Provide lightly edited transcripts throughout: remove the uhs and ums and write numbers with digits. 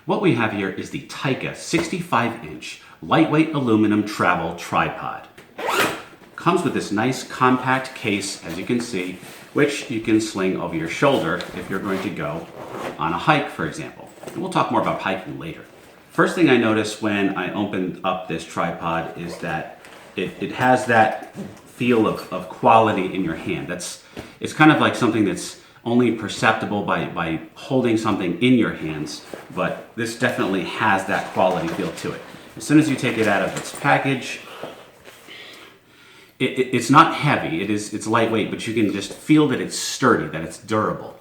What we have here is the Tycka 65-inch lightweight aluminum travel tripod. Comes with this nice compact case, as you can see, which you can sling over your shoulder if you're going to go on a hike, for example. And we'll talk more about hiking later. First thing I noticed when I opened up this tripod is that it has that feel of quality in your hand. It's kind of like something that's only perceptible by holding something in your hands, but this definitely has that quality feel to it. As soon as you take it out of its package, it's not heavy, it's lightweight, but you can just feel that it's sturdy, that it's durable.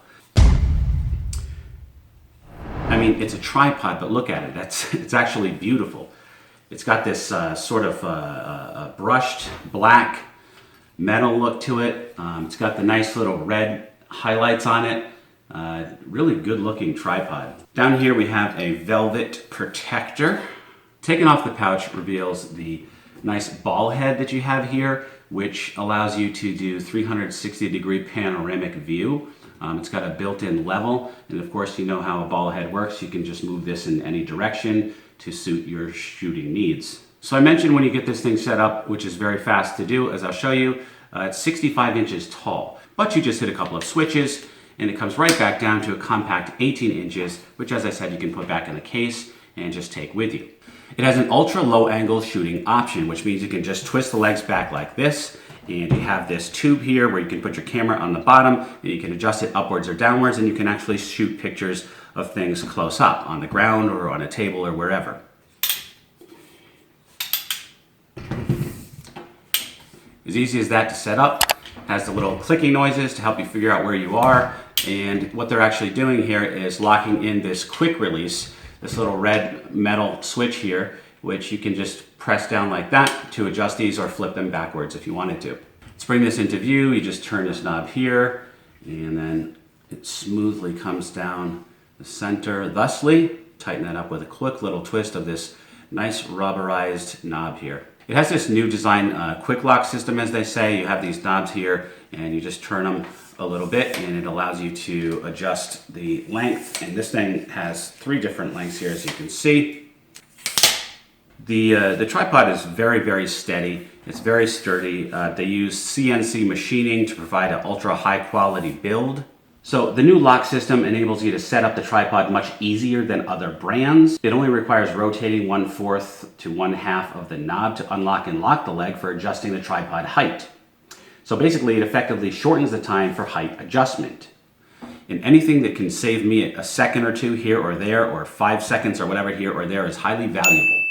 I mean, it's a tripod, but look at it, it's actually beautiful. It's got this sort of brushed black metal look to it. It's got the nice little red highlights on it. Really good looking tripod. Down here we have a velvet protector. Taking off the pouch reveals the nice ball head that you have here, which allows you to do 360-degree panoramic view. It's got a built-in level, and of course you know how a ball head works. You can just move this in any direction to suit your shooting needs. So I mentioned when you get this thing set up, which is very fast to do, as I'll show you, it's 65 inches tall. But you just hit a couple of switches, and it comes right back down to a compact 18 inches, which, as I said, you can put back in the case and just take with you. It has an ultra low angle shooting option, which means you can just twist the legs back like this, and you have this tube here where you can put your camera on the bottom, and you can adjust it upwards or downwards, and you can actually shoot pictures of things close up, on the ground or on a table or wherever. As easy as that to set up. Has the little clicking noises to help you figure out where you are, and what they're actually doing here is locking in this quick release, this little red metal switch here, which you can just press down like that to adjust these or flip them backwards if you wanted to. Let's bring this into view. You just turn this knob here, and then it smoothly comes down the center thusly. Tighten that up with a quick little twist of this nice rubberized knob here. It has this new design quick lock system, as they say. You have these knobs here, and you just turn them a little bit, and it allows you to adjust the length. And this thing has 3 different lengths here, as you can see. The tripod is very, very steady. It's very sturdy. They use CNC machining to provide an ultra high quality build. So the new lock system enables you to set up the tripod much easier than other brands. It only requires rotating 1/4 to 1/2 of the knob to unlock and lock the leg for adjusting the tripod height. So basically it effectively shortens the time for height adjustment. And anything that can save me a second or 2 here or there, or 5 seconds or whatever here or there, is highly valuable.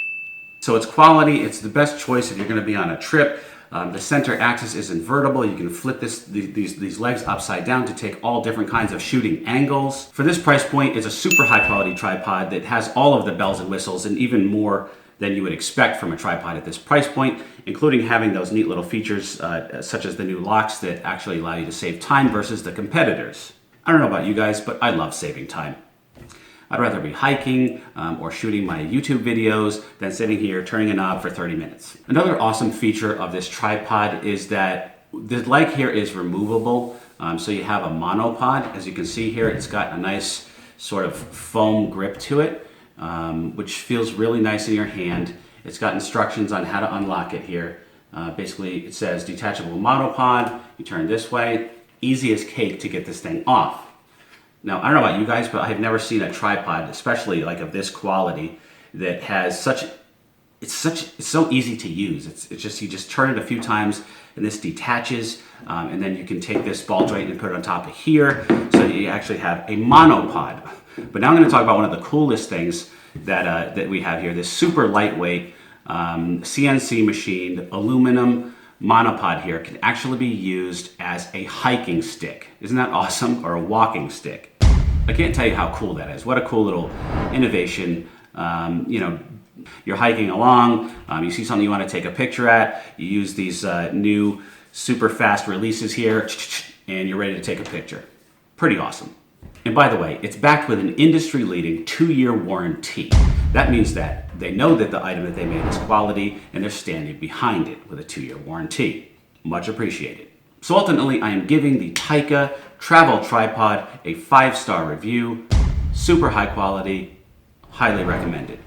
So it's quality, it's the best choice if you're going to be on a trip. The center axis is invertible. You can flip these legs upside down to take all different kinds of shooting angles. For this price point, it's a super high quality tripod that has all of the bells and whistles, and even more than you would expect from a tripod at this price point, including having those neat little features such as the new locks that actually allow you to save time versus the competitors. I don't know about you guys, but I love saving time. I'd rather be hiking or shooting my YouTube videos than sitting here turning a knob for 30 minutes. Another awesome feature of this tripod is that the leg here is removable. So you have a monopod. As you can see here, it's got a nice sort of foam grip to it, which feels really nice in your hand. It's got instructions on how to unlock it here. Basically, it says detachable monopod. You turn this way. Easy as cake to get this thing off. Now, I don't know about you guys, but I've never seen a tripod, especially like of this quality, that has it's so easy to use. It's just, you just turn it a few times and this detaches, and then you can take this ball joint and put it on top of here so that you actually have a monopod. But now I'm going to talk about one of the coolest things that we have here, this super lightweight CNC machined aluminum monopod here can actually be used as a hiking stick. Isn't that awesome? Or a walking stick. I can't tell you how cool that is. What a cool little innovation. You know, you're hiking along, you see something you want to take a picture at, you use these new super fast releases here, and you're ready to take a picture. Pretty awesome. And by the way, it's backed with an industry-leading 2-year warranty. That means that they know that the item that they made is quality, and they're standing behind it with a 2-year warranty. Much appreciated. So ultimately, I am giving the Tycka travel tripod a 5-star review. Super high quality, Highly recommended.